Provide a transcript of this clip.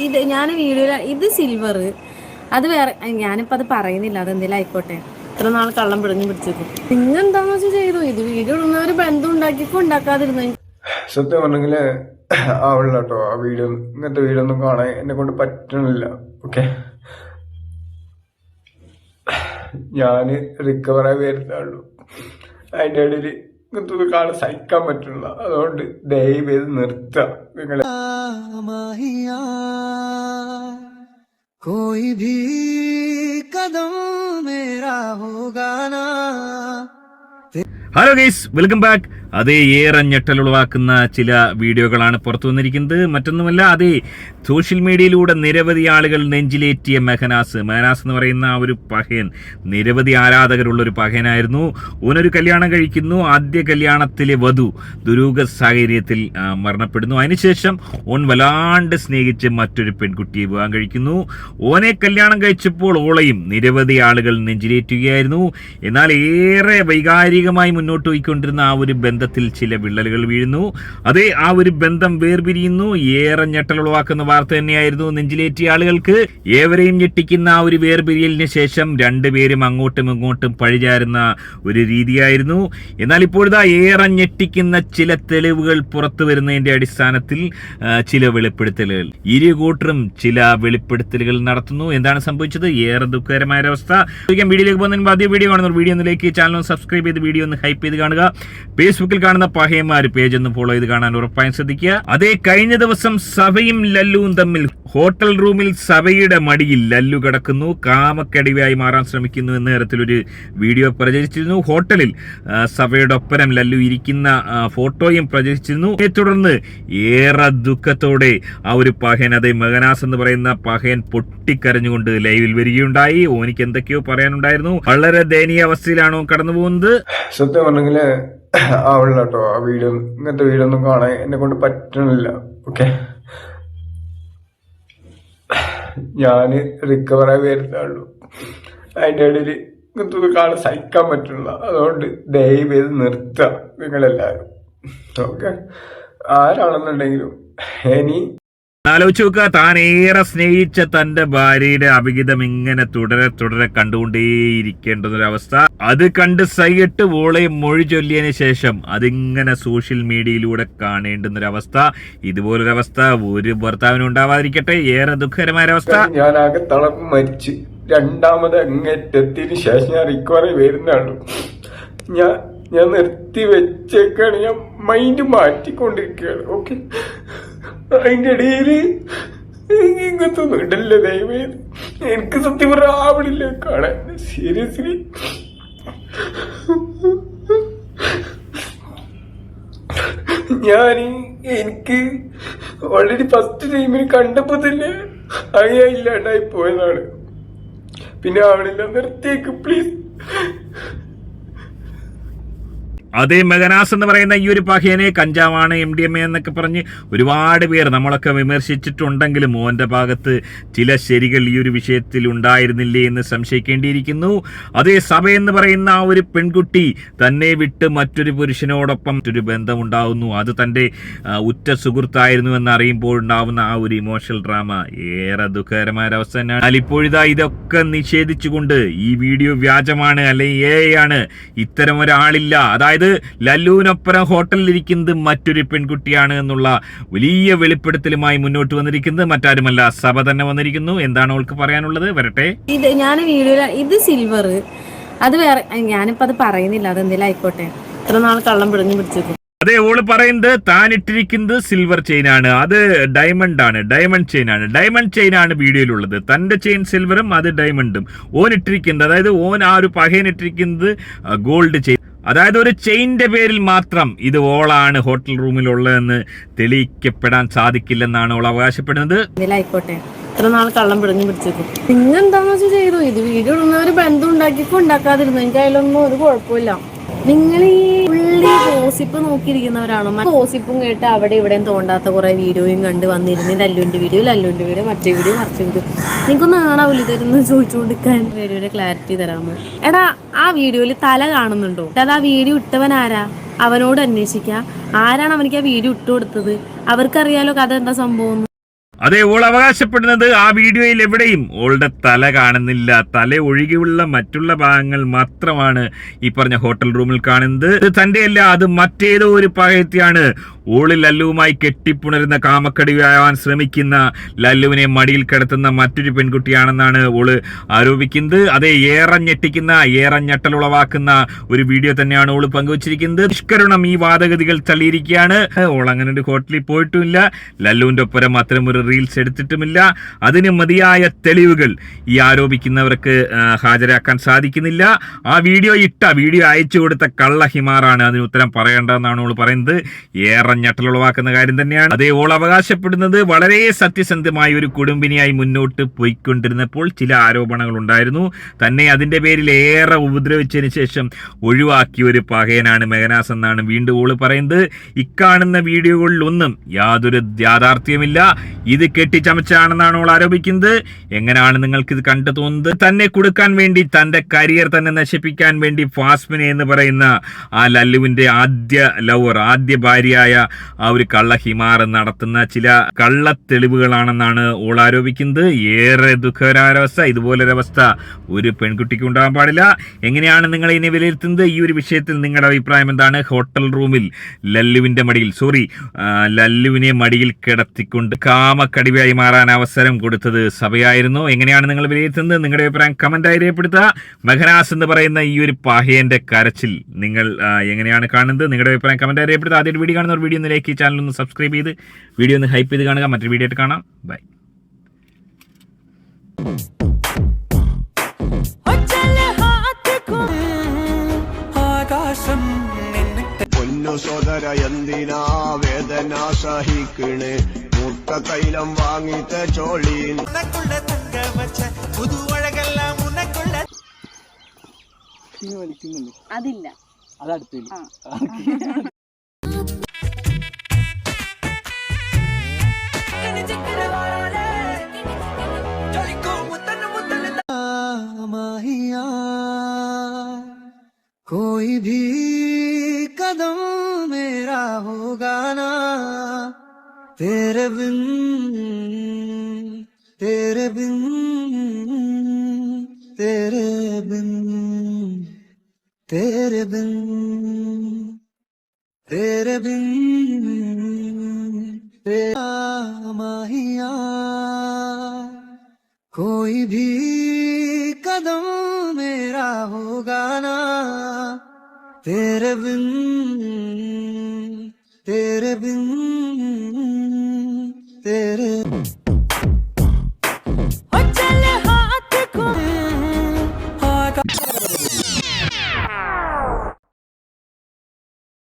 ഇത് ഞാൻ വീഡിയോ ഇത് സിൽവർ അത് വേറെ ഞാനിപ്പോൾ അത് പറയുന്നില്ല, അതെന്തെങ്കിലും ആയിക്കോട്ടെ. ഇത്ര നാൾ കള്ളം പിടിഞ്ഞു പിടിച്ചേക്കും. പിന്നെന്താന്ന് വെച്ചാൽ ചെയ്തു. ഇത് വീഡിയോ ഇടുന്നവർ ബന്ധം ഉണ്ടാക്കിക്കോ ഉണ്ടാക്കാതിരുന്നു. സത്യം പറഞ്ഞെങ്കിൽ ആവില്ല കേട്ടോ. ആ വീഡിയോ, ഇങ്ങനത്തെ വീഡിയോ ഒന്നും കാണാൻ എന്നെ കൊണ്ട് പറ്റണില്ല. ഓക്കെ, ഞാൻ റിക്കവറായി വരുന്നുള്ളൂ. അതിൻ്റെ ഇടയിൽ ഇങ്ങനത്തെ കാണാൻ സഹിക്കാൻ പറ്റില്ല. അതുകൊണ്ട് ദയവ് ചെയ്ത് നിർത്തുക നിങ്ങൾ. कोई भी कदम मेरा होगा ना. Hello guys, welcome back. അതേ ഏറെ ഞെട്ടലുളവാക്കുന്ന ചില വീഡിയോകളാണ് പുറത്തു വന്നിരിക്കുന്നത്. മറ്റൊന്നുമല്ല, അതേ സോഷ്യൽ മീഡിയയിലൂടെ നിരവധി ആളുകൾ നെഞ്ചിലേറ്റിയ മെഹനാസ് എന്ന് പറയുന്ന ആ ഒരു പഹയൻ, നിരവധി ആരാധകരുള്ളൊരു പഹയനായിരുന്നു. ഓനൊരു കല്യാണം കഴിക്കുന്നു. ആദ്യ കല്യാണത്തിലെ വധു ദുരൂഹ സാഹചര്യത്തിൽ മരണപ്പെടുന്നു. അതിനുശേഷം ഓൻ വല്ലാണ്ട് സ്നേഹിച്ച് മറ്റൊരു പെൺകുട്ടിയെ വിവാഹം കഴിക്കുന്നു. ഓനെ കല്യാണം കഴിച്ചപ്പോൾ ഓളയും നിരവധി ആളുകൾ നെഞ്ചിലേറ്റുകയായിരുന്നു. എന്നാൽ ഏറെ വൈകാരികമായി മുന്നോട്ട് പോയിക്കൊണ്ടിരുന്ന ആ ഒരു ബന്ധത്തിൽ ചില വിള്ളലുകൾ വീഴുന്നു. അതേ ആ ഒരു ബന്ധം വേർപിരിയുന്നു. ഏറെ ഞെട്ടലുളവാക്കുന്ന വാർത്ത തന്നെയായിരുന്നു നെഞ്ചിലേറ്റിയ ആളുകൾക്ക്. ഏവരെയും ഞെട്ടിക്കുന്ന ആ ഒരു വേർപിരിയലിന് ശേഷം രണ്ടുപേരും അങ്ങോട്ടും ഇങ്ങോട്ടും പഴിചാരുന്ന ഒരു രീതിയായിരുന്നു. എന്നാൽ ഇപ്പോഴത്തെ ഏറെ ഞെട്ടിക്കുന്ന ചില തെളിവുകൾ പുറത്തു വരുന്നതിന്റെ അടിസ്ഥാനത്തിൽ ചില വെളിപ്പെടുത്തലുകൾ, ഇരു കൂട്ടരും ചില വെളിപ്പെടുത്തലുകൾ നടത്തുന്നു. എന്താണ് സംഭവിച്ചത്? ഏറെ ദുഃഖകരമായ അവസ്ഥ. വീഡിയോയിലേക്ക് പോകുന്നതിന് ആദ്യ വീഡിയോ കാണുന്നു. വീഡിയോ ഒന്നിലേക്ക് ചാനൽ സബ്സ്ക്രൈബ് ചെയ്ത് വീഡിയോ ഒന്ന് ഹൈപ്പ് ചെയ്ത് കാണുക. ഫേസ്ബുക്കിൽ കാണുന്ന പഹയന്മാർ പേജ് ഒന്ന് ഫോളോ ചെയ്ത് കാണാൻ ഉറപ്പായും ശ്രദ്ധിക്കുക. അതേ കഴിഞ്ഞ ദിവസം സഭയും ലല്ലുവും തമ്മിൽ ഹോട്ടൽ റൂമിൽ സഭയുടെ മടിയിൽ ലല്ലു കിടക്കുന്നു, കാമക്കടിവായി മാറാൻ ശ്രമിക്കുന്നു എന്ന തരത്തിലൊരു വീഡിയോ പ്രചരിച്ചിരുന്നു. ഹോട്ടലിൽ സഭയുടെ ഒപ്പരം ലല്ലു ഇരിക്കുന്ന ഫോട്ടോയും പ്രചരിച്ചിരുന്നു. തുടർന്ന് ഏറെ ദുഃഖത്തോടെ ആ ഒരു പഹയൻ, അതേ മെഹനാസ് എന്ന് പറയുന്ന പഹയൻ പൊട്ടിക്കരഞ്ഞുകൊണ്ട് ലൈവിൽ വരികയുണ്ടായി. ഓനിക്ക് എന്തൊക്കെയോ പറയാനുണ്ടായിരുന്നു. വളരെ ദയനീയ അവസ്ഥയിലാണോ കടന്നു പോകുന്നത്. സത്യം പറഞ്ഞെങ്കിൽ ആവില്ല കേട്ടോ. ആ വീഡിയോ, ഇങ്ങനത്തെ വീഡിയോ ഒന്നും കാണാൻ എന്നെ കൊണ്ട് പറ്റണില്ല. ഓക്കെ, ഞാൻ റിക്കവറായി വരുന്നുള്ളൂ. അതിൻ്റെ ഇടയിൽ ഇങ്ങനത്തെ കാണാൻ സഹിക്കാൻ പറ്റില്ല. അതുകൊണ്ട് ദയവ് ചെയ്ത് നിർത്തുക നിങ്ങളെല്ലാവരും. ഓക്കെ, ആരാണെന്നുണ്ടെങ്കിലും ഇനി ആലോചിച്ച് നോക്കുക, താൻ ഏറെ സ്നേഹിച്ച തന്റെ ഭാര്യയുടെ അവിഹിതം ഇങ്ങനെ തുടരെ കണ്ടുകൊണ്ടേയിരിക്കേണ്ടുന്നൊരവസ്ഥ. അത് കണ്ട് സൈയിട്ട് ഓളെ മൊഴി ചൊല്ലിയതിന് ശേഷം അതിങ്ങനെ സോഷ്യൽ മീഡിയയിലൂടെ കാണേണ്ടുന്നൊരവസ്ഥ. ഇതുപോലൊരവസ്ഥ ഒരു ഭർത്താവിനും ഉണ്ടാവാതിരിക്കട്ടെ. ഏറെ ദുഃഖകരമായ അവസ്ഥ. ഞാൻ ആകെ തളർന്ന് മരിച്ച് രണ്ടാമത് അങ്ങേറ്റത്തിന് ശേഷം ഞാൻ റിക്കവറി വരുന്നുള്ളൂ. ഞാൻ നിർത്തി വെച്ചേക്കാണ്. ഞാൻ മൈൻഡ് മാറ്റിക്കൊണ്ടിരിക്കുകയാണ്. ഓക്കെ, അതിന്റെ ഇടയില് ഇങ്ങനത്തെ ഇടല്ലേ ദൈവം. എനിക്ക് സത്യം പറഞ്ഞ ആവണില്ല കാണാൻ. സീരിയസ്ലി എനിക്ക് ഓൾറെഡി ഫസ്റ്റ് ടൈമിൽ കണ്ടപ്പോ തന്നെ അറിയാ ഇല്ലാണ്ടായി പോയതാണ്. പിന്നെ ആവണില്ല, നിർത്തിയേക്ക് പ്ലീസ്. അതേ മെഹനാസ് എന്ന് പറയുന്ന ഈ ഒരു പഹയനെ കഞ്ചാവാണ്, MDMA എന്നൊക്കെ പറഞ്ഞ് ഒരുപാട് പേർ നമ്മളൊക്കെ വിമർശിച്ചിട്ടുണ്ടെങ്കിലും ഓന്റെ ഭാഗത്ത് ചില ശരികൾ ഈ ഒരു വിഷയത്തിൽ ഉണ്ടായിരുന്നില്ലേ എന്ന് സംശയിക്കേണ്ടിയിരിക്കുന്നു. അതേ സഭ എന്ന് പറയുന്ന ആ ഒരു പെൺകുട്ടി തന്നെ വിട്ട് മറ്റൊരു പുരുഷനോടൊപ്പം ഒരു ബന്ധമുണ്ടാവുന്നു. അത് തൻ്റെ ഉറ്റ സുഹൃത്തായിരുന്നു എന്നറിയുമ്പോഴുണ്ടാവുന്ന ആ ഒരു ഇമോഷണൽ ഡ്രാമ ഏറെ ദുഃഖകരമായ അവസ്ഥ തന്നെയാണ്. എന്നാൽ ഇപ്പോഴിതാ ഇതൊക്കെ നിഷേധിച്ചുകൊണ്ട് ഈ വീഡിയോ വ്യാജമാണ്, അല്ലെങ്കിൽ AI ആണ്, ഇത്തരം ഒരാളില്ല, അതായത് ലല്ലുവിനൊപ്പരം ഹോട്ടലിലിരിക്കുന്നത് മറ്റൊരു പെൺകുട്ടിയാണ് എന്നുള്ള വലിയ വെളിപ്പെടുത്തലുമായി മുന്നോട്ട് വന്നിരിക്കുന്നത് മറ്റാരുമല്ല, സഭ തന്നെ വന്നിരിക്കുന്നു. എന്താണ് അവൾക്ക് പറയാനുള്ളത്? വരട്ടെ. ഇത് ഞാൻ വീഡിയോ ഇത് സിൽവർ അത് വേറെ ഞാനിപ്പോൾ അത് പറയുന്നില്ല, അതെന്തെങ്കിലും ആയിക്കോട്ടെ. ഇത്ര നാൾ കള്ളം പിടിഞ്ഞു പിടിച്ചേക്കും. അതെ, ഓള് പറയുന്നത് താൻ ഇട്ടിരിക്കുന്നത് സിൽവർ ചെയിൻ ആണ്, അത് ഡയമണ്ട് ആണ്, ഡയമണ്ട് ചെയിൻ ആണ് വീഡിയോയിലുള്ളത്. തന്റെ ചെയിൻ സിൽവറും അത് ഡയമണ്ടും. ഓൻ ഇട്ടിരിക്കുന്നത്, അതായത് ഓൻ ആ ഒരു പഹയൻ ഇട്ടിരിക്കുന്നത് ഗോൾഡ് ചെയിൻ. അതായത് ഒരു ചെയിന്റെ പേരിൽ മാത്രം ഇത് ഓളാണ് ഹോട്ടൽ റൂമിലുള്ളതെന്ന് തെളിയിക്കപ്പെടാൻ സാധിക്കില്ലെന്നാണ് ഓൾ അവകാശപ്പെടുന്നത്. ആയിക്കോട്ടെ, ഇത്ര നാൾ കള്ളം പിടിഞ്ഞു പിടിച്ചേക്കും. പിന്നെന്താന്ന് വെച്ചാൽ ചെയ്തു. ഇത് വീഡിയോ ഇടുന്നവർ ബന്ധം ഉണ്ടാക്കിക്കോ ഉണ്ടാക്കാതിരുന്നു. എനിക്ക് അതിലൊന്നും ഒരു കുഴപ്പമില്ല. നിങ്ങൾ ഈ പുള്ളി ഗോസിപ്പ് നോക്കിയിരിക്കുന്നവരാണോ? ഗോസിപ്പും കേട്ട് അവിടെ ഇവിടെയും തോണ്ടാത്ത കുറെ വീഡിയോയും കണ്ട് വന്നിരുന്നു. ലല്ലുവിന്റെ വീഡിയോ മറ്റേ വീഡിയോ നിങ്ങൾക്കൊന്നും കാണാവില്ല ഇതൊന്ന് ചോദിച്ചുകൊണ്ടിരിക്കാൻ. വീഡിയോയുടെ ക്ലാരിറ്റി തരാമോ? എടാ, ആ വീഡിയോയിൽ തല കാണുന്നുണ്ടോ? അത് ആ വീഡിയോ ഇട്ടവൻ ആരാ? അവനോട് അന്വേഷിക്കുക. ആരാണ് അവനിക്ക് ആ വീഡിയോ ഇട്ടുകൊടുത്തത്? അവർക്കറിയാലോ കഥ എന്താ സംഭവം. അതെ, ഓൾ അവകാശപ്പെടുന്നത് ആ വീഡിയോയിൽ എവിടെയും ഓളുടെ തല കാണുന്നില്ല. തല ഒഴികെയുള്ള മറ്റുള്ള ഭാഗങ്ങൾ മാത്രമാണ് ഈ പറഞ്ഞ ഹോട്ടൽ റൂമിൽ കാണുന്നത്. ഇത് തന്റെയല്ല, അത് മറ്റേതോ ഒരു പകയത്തിയാണ്. ഓള് ലല്ലുവുമായി കെട്ടിപ്പുണരുന്ന കാമക്കടിയാവാൻ ശ്രമിക്കുന്ന ലല്ലുവിനെ മടിയിൽ കിടത്തുന്ന മറ്റൊരു പെൺകുട്ടിയാണെന്നാണ് ഓള് ആരോപിക്കുന്നത്. അതേ, ഏറെ ഞെട്ടിക്കുന്ന, ഏറെ ഞെട്ടലുളവാക്കുന്ന ഒരു വീഡിയോ തന്നെയാണ് ഓള് പങ്കുവച്ചിരിക്കുന്നത്. നിഷ്കരുണം ഈ വാദഗതികൾ തള്ളിയിരിക്കുകയാണ്. ഓൾ അങ്ങനെ ഒരു ഹോട്ടലിൽ പോയിട്ടുമില്ല, ലല്ലുവിന്റെ ഒപ്പരം അത്തരം ഒരു റീൽസ് എടുത്തിട്ടുമില്ല. അതിന് മതിയായ തെളിവുകൾ ഈ ആരോപിക്കുന്നവർക്ക് ഹാജരാക്കാൻ സാധിക്കുന്നില്ല. ആ വീഡിയോ അയച്ചു കൊടുത്ത കള്ള ഹിമാറാണ് അതിന് ഉത്തരം പറയേണ്ടതെന്നാണ് ഓൾ പറയുന്നത്. ഏറെ ഞെട്ടലുളവാക്കുന്ന കാര്യം തന്നെയാണ്. അതേ, ഓൾ അവകാശപ്പെടുന്നത് വളരെ സത്യസന്ധമായ ഒരു കുടുംബിനിയായി മുന്നോട്ട് പോയിക്കൊണ്ടിരുന്നപ്പോൾ ചില ആരോപണങ്ങൾ ഉണ്ടായിരുന്നു. തന്നെ അതിന്റെ പേരിൽ ഏറെ ഉപദ്രവിച്ചതിന് ശേഷം ഒഴിവാക്കിയ ഒരു പകയനാണ് മെഹനാസ് എന്നാണ് വീണ്ടും ഓള് പറയുന്നത്. ഇക്കാണുന്ന വീഡിയോകളിലൊന്നും യാതൊരു യാഥാർത്ഥ്യമില്ല, ഇത് കെട്ടിച്ചമച്ചാണെന്നാണ് ഓൾ ആരോപിക്കുന്നത്. എങ്ങനെയാണ് നിങ്ങൾക്ക് ഇത് കണ്ടു തോന്നുന്നത്? തന്നെ കൊടുക്കാൻ വേണ്ടി, തന്റെ കരിയർ തന്നെ നശിപ്പിക്കാൻ വേണ്ടി ഫാസ്മിനെ എന്ന് പറയുന്ന ആ ലല്ലുവിന്റെ ആദ്യ ഭാര്യയായ ആ ഒരു കള്ള ഹിമാർ നടത്തുന്ന ചില കള്ള തെളിവുകളാണെന്നാണ് ഓൾ ആരോപിക്കുന്നത്. ഏറെ ദുഃഖകരാവസ്ഥ. ഇതുപോലൊരവസ്ഥ ഒരു പെൺകുട്ടിക്ക് ഉണ്ടാകാൻ പാടില്ല. എങ്ങനെയാണ് നിങ്ങൾ ഇതിനെ വിലയിരുത്തുന്നത്? ഈ ഒരു വിഷയത്തിൽ നിങ്ങളുടെ അഭിപ്രായം എന്താണ്? ഹോട്ടൽ റൂമിൽ ലല്ലുവിനെ മടിയിൽ കിടത്തിക്കൊണ്ട് കാമക്കടിവായി മാറാൻ അവസരം കൊടുത്തത് സഭയായിരുന്നു. എങ്ങനെയാണ് നിങ്ങൾ വിലയിരുത്തുന്നത്? നിങ്ങളുടെ അഭിപ്രായം കമന്റായി രേഖപ്പെടുത്തുക. മെഹനാസ് എന്ന് പറയുന്ന ഈ ഒരു പഹയന്റെ കരച്ചിൽ നിങ്ങൾ എങ്ങനെയാണ് കാണുന്നത്? നിങ്ങളുടെ അഭിപ്രായം കമന്റായി രേഖപ്പെടുത്തുക. ആദ്യം വീഡിയോ കാണുന്ന ഒരു വീഡിയോ ഒന്ന് ലൈക്ക് ചെയ്ത് ചാനൽ ഒന്ന് സബ്സ്ക്രൈബ് ചെയ്ത് വീഡിയോ ഒന്ന് ഹൈപ്പ് ചെയ്ത് കാണുക. മറ്റൊരു വീഡിയോ ആയിട്ട് കാണാം. ബൈ. പൊന്നു സോദര എന്തിനാ വേദന സഹിക്കണേ, മുട്ട തൈലം വാങ്ങിത്ത ചോളീൻ അതില്ല, അതടുത്തില്ല. कोई भी कदम मेरा होगा ना तेरे बिन, तेरे बिन, तेरे बिन, तेरे बिन, तेरे बिन, तेरा माहिया कोई भी कदम मेरा होगा ना तेरे बिन, तेरे बिन, तेरे